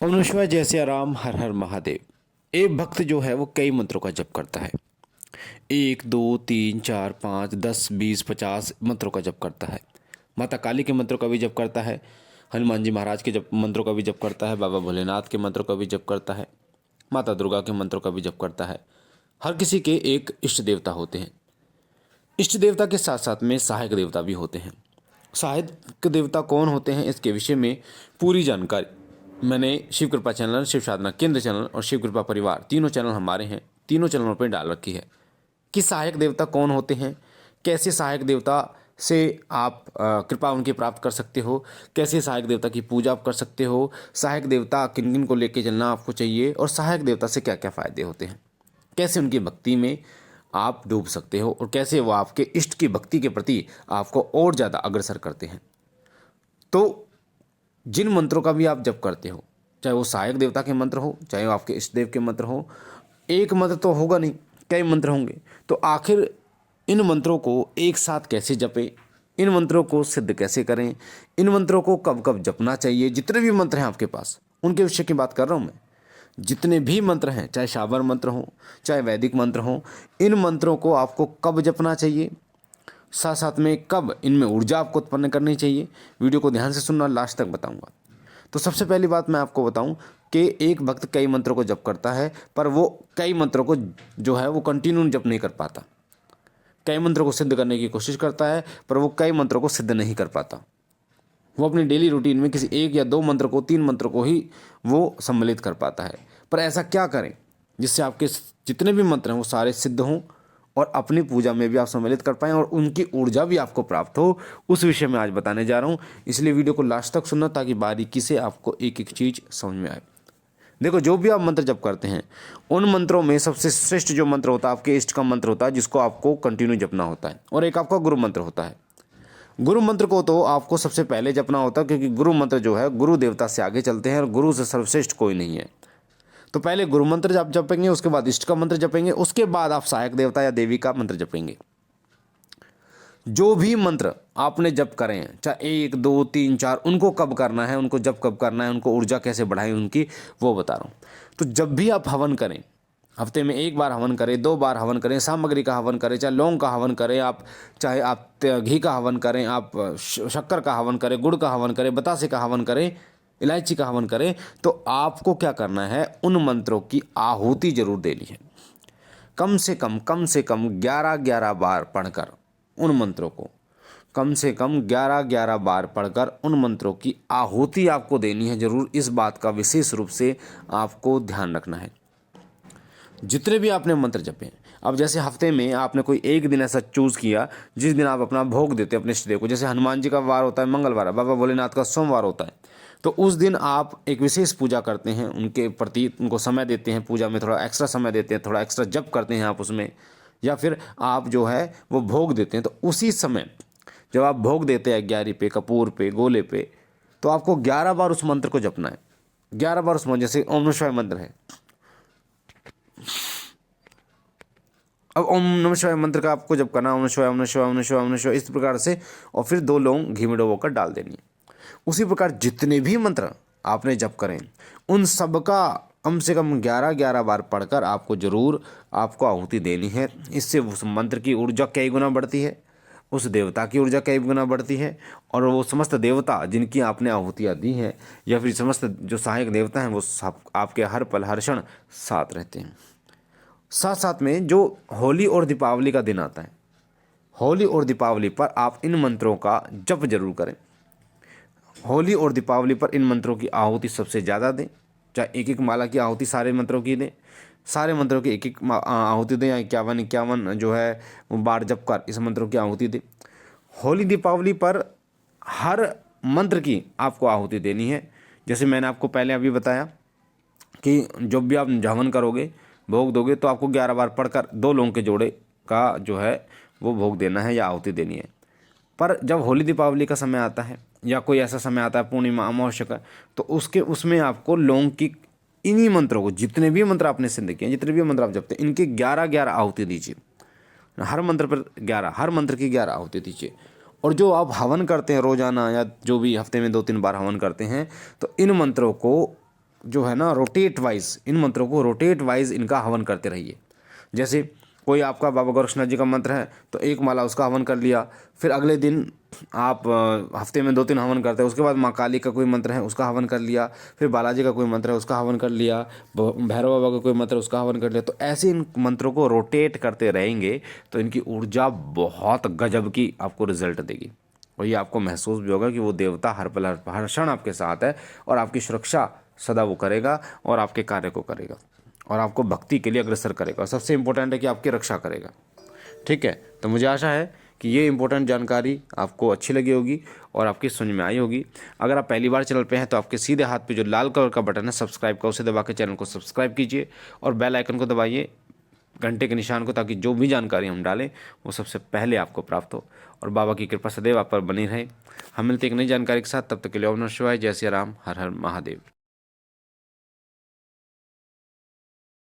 ओम नमः शिवाय। जय सिया राम, हर हर महादेव। एक भक्त जो है वो कई मंत्रों का जप करता है। 1 2 3 4 5 10 20 50 मंत्रों का जप करता है। माता काली के मंत्रों का भी जप करता है, हनुमान जी महाराज के जप मंत्रों का भी जप करता है, बाबा भोलेनाथ के मंत्रों का भी जप करता है, माता दुर्गा के मंत्रों का भी जप करता है। हर किसी के एक इष्ट देवता होते हैं। इष्ट देवता के साथ साथ में सहायक देवता भी होते हैं। सहायक देवता कौन होते हैं, इसके विषय में पूरी जानकारी मैंने शिव कृपा चैनल, शिव साधना केंद्र चैनल और शिव कृपा परिवार, तीनों चैनल हमारे हैं, तीनों चैनलों पर डाल रखी है कि सहायक देवता कौन होते हैं, कैसे सहायक देवता से आप कृपा उनकी प्राप्त कर सकते हो, कैसे सहायक देवता की पूजा आप कर सकते हो, सहायक देवता किन किन को लेके चलना आपको चाहिए और सहायक देवता से क्या क्या फ़ायदे होते हैं, कैसे उनकी भक्ति में आप डूब सकते हो और कैसे वो आपके इष्ट की भक्ति के प्रति आपको और ज़्यादा अग्रसर करते हैं। तो जिन मंत्रों का भी आप जप करते हो, चाहे वो सहायक देवता के मंत्र हो, चाहे वो आपके इष्ट देव के मंत्र हो, एक मंत्र तो होगा नहीं, कई मंत्र होंगे। तो आखिर इन मंत्रों को एक साथ कैसे जपें, इन मंत्रों को सिद्ध कैसे करें, इन मंत्रों को कब कब जपना चाहिए, जितने भी मंत्र हैं आपके पास उनके विषय की बात कर रहा हूँ मैं। जितने भी मंत्र हैं, चाहे शाबर मंत्र हो, चाहे वैदिक मंत्र हो, इन मंत्रों को आपको कब जपना चाहिए, साथ साथ में कब इनमें ऊर्जा आपको उत्पन्न करनी चाहिए। वीडियो को ध्यान से सुनना, लास्ट तक बताऊंगा। तो सबसे पहली बात मैं आपको बताऊं कि एक भक्त कई मंत्रों को जप करता है, पर वो कई मंत्रों को जो है वो कंटिन्यू जप नहीं कर पाता। कई मंत्रों को सिद्ध करने की कोशिश करता है, पर वो कई मंत्रों को सिद्ध नहीं कर पाता। वो अपनी डेली रूटीन में किसी एक या दो मंत्र को, 3 मंत्र को ही वो सम्मिलित कर पाता है। पर ऐसा क्या करें जिससे आपके जितने भी मंत्र हैं वो सारे सिद्ध हों और अपनी पूजा में भी आप सम्मिलित कर पाएँ और उनकी ऊर्जा भी आपको प्राप्त हो, उस विषय में आज बताने जा रहा हूँ। इसलिए वीडियो को लास्ट तक सुनना ताकि बारीकी से आपको एक एक चीज़ समझ में आए। देखो, जो भी आप मंत्र जप करते हैं उन मंत्रों में सबसे श्रेष्ठ जो मंत्र होता है आपके इष्ट का मंत्र होता है, जिसको आपको कंटिन्यू जपना होता है, और एक आपका गुरु मंत्र होता है। गुरु मंत्र को तो आपको सबसे पहले जपना होता है, क्योंकि गुरु मंत्र जो है गुरु देवता से आगे चलते हैं और गुरु से सर्वश्रेष्ठ कोई नहीं है। तो पहले गुरु मंत्र आप जपेंगे, उसके बाद इष्ट का मंत्र जपेंगे, उसके बाद आप सहायक देवता या देवी का मंत्र जपेंगे। जो भी मंत्र आपने जप करें हैं, चाहे 1 2 3 4, उनको कब करना है, उनको जप कब करना है, उनको ऊर्जा कैसे बढ़ाएं उनकी, वो बता रहा हूँ। तो जब भी आप हवन करें, हफ्ते में 1 बार हवन करें, 2 बार हवन करें, सामग्री का हवन करें, चाहे लौंग का हवन करें आप, चाहे आप घी का हवन करें, आप शक्कर का हवन करें, गुड़ का हवन करें, बतासे का हवन करें, इलायची का हवन करें, तो आपको क्या करना है, उन मंत्रों की आहुति जरूर देनी है। कम से कम 11 बार पढ़कर उन मंत्रों को, कम से कम 11 बार पढ़कर उन मंत्रों की आहुति आपको देनी है जरूर। इस बात का विशेष रूप से आपको ध्यान रखना है। जितने भी आपने मंत्र जपे, अब जैसे हफ्ते में आपने कोई एक दिन ऐसा चूज़ किया जिस दिन आप अपना भोग देते हैं अपने इष्ट देव को, जैसे हनुमान जी का वार होता है मंगलवार, बाबा भोलेनाथ का सोमवार होता है, तो उस दिन आप एक विशेष पूजा करते हैं, उनके प्रति उनको समय देते हैं, पूजा में थोड़ा एक्स्ट्रा समय देते हैं, थोड़ा एक्स्ट्रा जप करते हैं आप उसमें, या फिर आप जो है वो भोग देते हैं। तो उसी समय जब आप भोग देते हैं ग्यारह पे, कपूर पे, गोले पे, तो आपको 11 बार उस मंत्र को जपना है। 11 बार उस मंत्र, जैसे ओम नमः शिवाय मंत्र है, अब ओम नमः शिवाय मंत्र का आपको जब करना, ओम नमः शिवाय, ओम नमः शिवाय, ओम नमः शिवाय, ओम नमः शिवाय, इस प्रकार से, और फिर 2 लौंग घी में डुबोकर डाल देनी है। उसी प्रकार जितने भी मंत्र आपने जप करें उन सबका कम से कम 11 बार पढ़कर आपको जरूर आपको आहुति देनी है। इससे उस मंत्र की ऊर्जा कई गुना बढ़ती है, उस देवता की ऊर्जा कई गुना बढ़ती है, और वो समस्त देवता जिनकी आपने आहुतियाँ दी हैं, या फिर समस्त जो सहायक देवता हैं, वो सब आपके हर पल हर क्षण साथ रहते हैं। साथ साथ में जो होली और दीपावली का दिन आता है, होली और दीपावली पर आप इन मंत्रों का जप जरूर करें। होली और दीपावली पर इन मंत्रों की आहुति सबसे ज़्यादा दें, चाहे 1 माला की आहुति सारे मंत्रों की दें, सारे मंत्रों की 1 आहुति दें, या 51 जो है वो बार जप कर इस मंत्रों की आहुति दें। होली दीपावली पर हर मंत्र की आपको आहुति देनी है। जैसे मैंने आपको पहले अभी बताया कि जब भी आप हवन करोगे, भोग दोगे, तो आपको 11 बार पढ़कर 2 लौंग के जोड़े का जो है वो भोग देना है या आहुति देनी है। पर जब होली दीपावली का समय आता है, या कोई ऐसा समय आता है पूर्णिमा अमावस्या का, तो उसमें आपको लौंग की इन्हीं मंत्रों को, जितने भी मंत्र आपने सिद्ध किए, जितने भी मंत्र आप जपते हैं, इनके 11 आहुति दीजिए। हर मंत्र पर 11, हर मंत्र की 11 आहुति दीजिए। और जो आप हवन करते हैं रोजाना, या जो भी हफ्ते में 2-3 बार हवन करते हैं, तो इन मंत्रों को जो है ना रोटेट वाइज, इन मंत्रों को रोटेट वाइज इनका हवन करते रहिए। जैसे कोई आपका बाबा गोरक्षनाथ जी का मंत्र है तो एक माला उसका हवन कर लिया, फिर अगले दिन आप हफ्ते में 2-3 हवन करते हैं, उसके बाद माँ काली का कोई मंत्र है उसका हवन कर लिया, फिर बालाजी का कोई मंत्र है उसका हवन कर लिया, भैरव बाबा का कोई मंत्र है उसका हवन कर लिया। तो ऐसे इन मंत्रों को रोटेट करते रहेंगे तो इनकी ऊर्जा बहुत गजब की आपको रिजल्ट देगी, और ये आपको महसूस भी होगा कि वो देवता हर पल हर क्षण आपके साथ है और आपकी सुरक्षा सदा वो करेगा और आपके कार्य को करेगा और आपको भक्ति के लिए अग्रसर करेगा, और सबसे इम्पोर्टेंट है कि आपकी रक्षा करेगा। ठीक है, तो मुझे आशा है कि ये इंपॉर्टेंट जानकारी आपको अच्छी लगी होगी और आपकी समझ में आई होगी। अगर आप पहली बार चैनल पे हैं तो आपके सीधे हाथ पे जो लाल कलर का बटन है सब्सक्राइब का, उसे दबा के चैनल को सब्सक्राइब कीजिए और बेल आइकन को दबाइए, घंटे के निशान को, ताकि जो भी जानकारी हम डालें वो सबसे पहले आपको प्राप्त हो और बाबा की कृपा सदैव आप पर बनी रहे। हम मिलते एक नई जानकारी के साथ, तब तक के लिए ओम नमः शिवाय, जय सिया राम, हर हर महादेव।